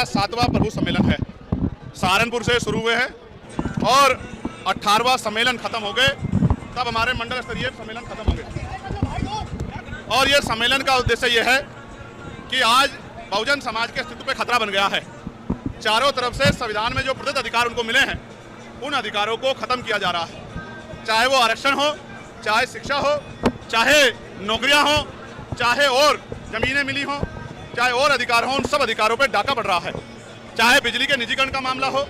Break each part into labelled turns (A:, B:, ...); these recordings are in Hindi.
A: 7वां प्रभु सम्मेलन है, सहारनपुर से शुरू हुए हैं और 18वां सम्मेलन खत्म हो गए, तब हमारे मंडल स्तरीय सम्मेलन खत्म हो गए। और ये सम्मेलन का उद्देश्य ये है कि आज बहुजन समाज के अस्तित्व पे खतरा बन गया है। चारों तरफ से संविधान में जो प्रदत्त अधिकार उनको मिले हैं, उन अधिकारों को खत्म किया जा रहा है। चाहे वो आरक्षण हो, चाहे शिक्षा हो, चाहे नौकरियां हो, चाहे और जमीनें मिली हो, चाहे और अधिकार हो, उन सब अधिकारों पर डाका पड़ रहा है। चाहे बिजली के निजीकरण का मामला हो,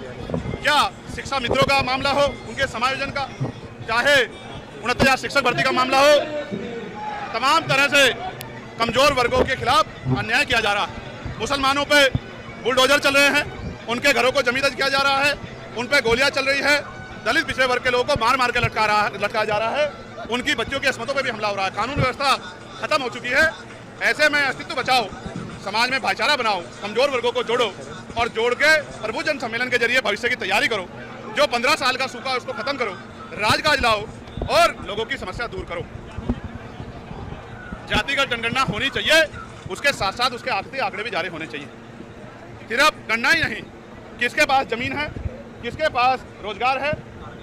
A: क्या शिक्षा मित्रों का मामला हो, उनके समायोजन का, चाहे 69,000 शिक्षक भर्ती का मामला हो, तमाम तरह से कमजोर वर्गों के खिलाफ अन्याय किया जा रहा है। मुसलमानों पे बुलडोजर चल रहे हैं, उनके घरों को जमींदार किया जा रहा है, उन पे गोलियां चल रही है, दलित पिछड़े वर्ग के लोगों को मार मार के लटकाया जा रहा है, उनकी बच्चों की अस्मतों पे भी हमला हो रहा है। कानून व्यवस्था खत्म हो चुकी है। ऐसे में अस्तित्व बचाओ, समाज में भाईचारा बनाओ, कमजोर वर्गों को जोड़ो और जोड़ के प्रभु जन सम्मेलन के जरिए भविष्य की तैयारी करो। जो 15 साल का सूखा है उसको खत्म करो, राजकाज लाओ और लोगों की समस्या दूर करो। जातिगत जनगणना होनी चाहिए, उसके साथ साथ उसके आर्थिक आंकड़े भी जारी होने चाहिए। सिर्फ गणना ही नहीं, किसके पास जमीन है, किसके पास रोजगार है,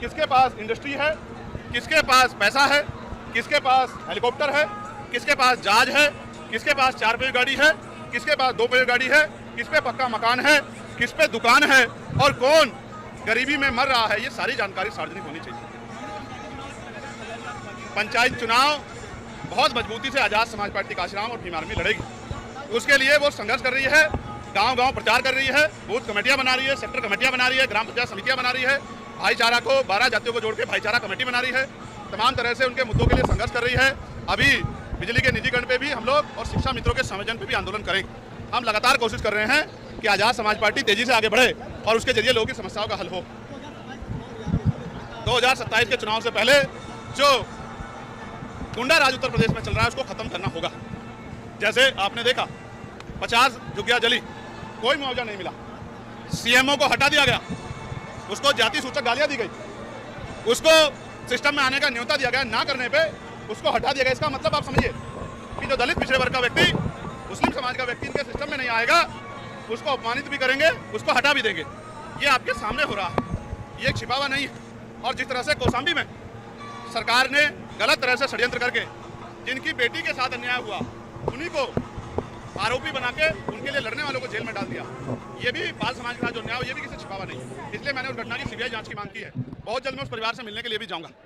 A: किसके पास इंडस्ट्री है, किसके पास पैसा है, किसके पास हेलीकॉप्टर है, किसके पास जहाज है, किसके पास 4 पहिया गाड़ी है, किसके पास 2 पहिया गाड़ी है, किस पे पक्का मकान है, किस पे दुकान है और कौन गरीबी में मर रहा है, ये सारी जानकारी सार्वजनिक होनी चाहिए। पंचायत चुनाव बहुत मजबूती से आजाद समाज पार्टी काशीराम और भीम आर्मी लड़ेगी। उसके लिए वो संघर्ष कर रही है, गांव-गांव प्रचार कर रही है, बूथ कमेटियां बना रही है, सेक्टर कमेटियां बना रही है, ग्राम पंचायत समितियां बना रही है, भाईचारा को 12 जातियों को जोड़ के भाईचारा कमेटी बना रही है, तमाम तरह से उनके मुद्दों के लिए संघर्ष कर रही है। अभी बिजली के निजीकरण पे भी हम लोग और शिक्षा मित्रों के संयोजन पे भी आंदोलन करेंगे। हम लगातार कोशिश कर रहे हैं कि आजाद समाज पार्टी तेजी से आगे बढ़े और उसके जरिए लोगों की समस्याओं का हल हो। 2027 के चुनाव से पहले जो गुंडा राज उत्तर प्रदेश में चल रहा है उसको खत्म करना होगा। जैसे आपने देखा 50 झुग्गियां जली, कोई मुआवजा नहीं मिला, सीएमओ को हटा दिया गया, उसको जाति सूचक गालियां दी गई, उसको सिस्टम में आने का न्योता दिया गया, ना करने पे उसको हटा दिया गया। इसका मतलब आप समझिए कि जो दलित पिछड़े वर्ग का व्यक्ति, मुस्लिम समाज का व्यक्ति इनके सिस्टम में नहीं आएगा, उसको अपमानित भी करेंगे, उसको हटा भी देंगे। ये आपके सामने हो रहा है, ये छिपा हुआ नहीं है। और जिस तरह से कौशाम्बी में सरकार ने गलत तरह से षड्यंत्र करके जिनकी बेटी के साथ अन्याय हुआ उन्हीं को आरोपी बना के उनके लिए लड़ने वालों को जेल में डाल दिया, ये भी बाल समाज का जो न्याय, ये भी किसी छिपा हुआ नहीं है। इसलिए मैंने उस घटना की सीबीआई जांच की मांग की है। बहुत जल्द मैं उस परिवार से मिलने के लिए भी जाऊंगा।